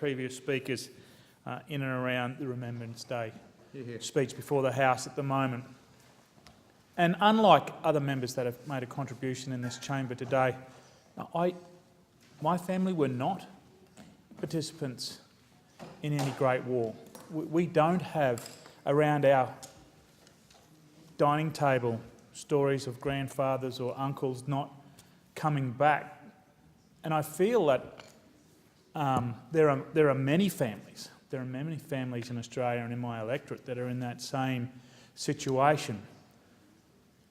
previous speakers in and around the Remembrance Day speech before the House at the moment. And unlike other members that have made a contribution in this chamber today, my family were not participants in any Great War. We don't have around our dining table stories of grandfathers or uncles not coming back. And I feel that there are many families. There are many families in Australia and in my electorate that are in that same situation.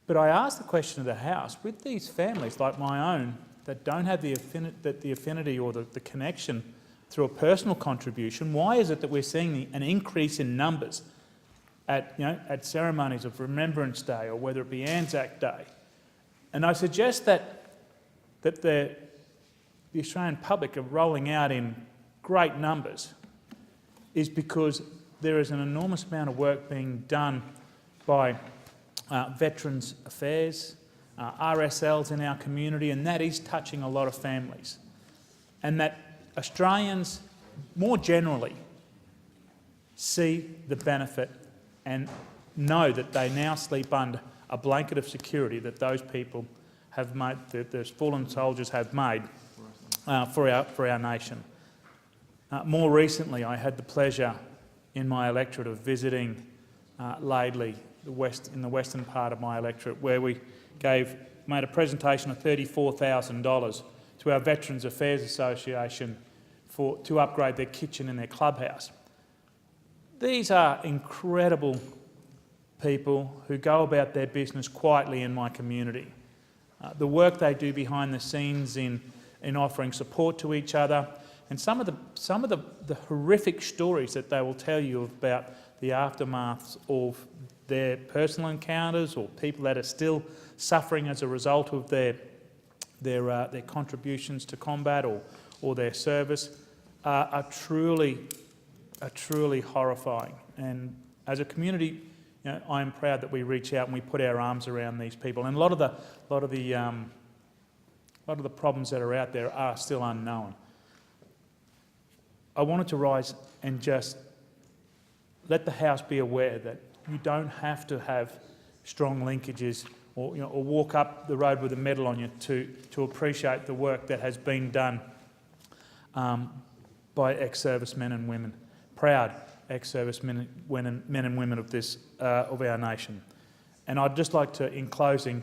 But I ask the question of the House, with these families like my own that don't have the affinity or the connection through a personal contribution, why is it that we're seeing an increase in numbers at ceremonies of Remembrance Day or whether it be Anzac Day? And I suggest that the Australian public are rolling out in great numbers is because there is an enormous amount of work being done by Veterans Affairs, RSLs in our community, and that is touching a lot of families. And that Australians, more generally, see the benefit and know that they now sleep under a blanket of security that those people have made, that those fallen soldiers have made for our nation. More recently, I had the pleasure in my electorate of visiting Laidley, in the western part of my electorate, where we made a presentation of $34,000 to our Veterans Affairs Association to upgrade their kitchen and their clubhouse. These are incredible people who go about their business quietly in my community. The work they do behind the scenes in offering support to each other, and some of the horrific stories that they will tell you about the aftermaths of their personal encounters or people that are still suffering as a result of their contributions to combat or their service are truly horrifying. And as a community, I am proud that we reach out and we put our arms around these people. And a lot of the problems that are out there are still unknown. I wanted to rise and just let the House be aware that you don't have to have strong linkages or walk up the road with a medal on you to appreciate the work that has been done by ex-servicemen and women, proud ex-servicemen and women of our nation. And I'd just like to, in closing,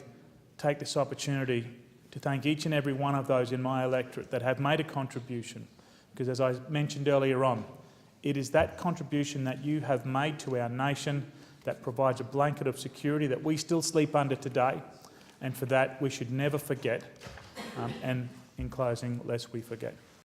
take this opportunity to thank each and every one of those in my electorate that have made a contribution, because as I mentioned earlier on, it is that contribution that you have made to our nation that provides a blanket of security that we still sleep under today, and for that we should never forget. And in closing, lest we forget.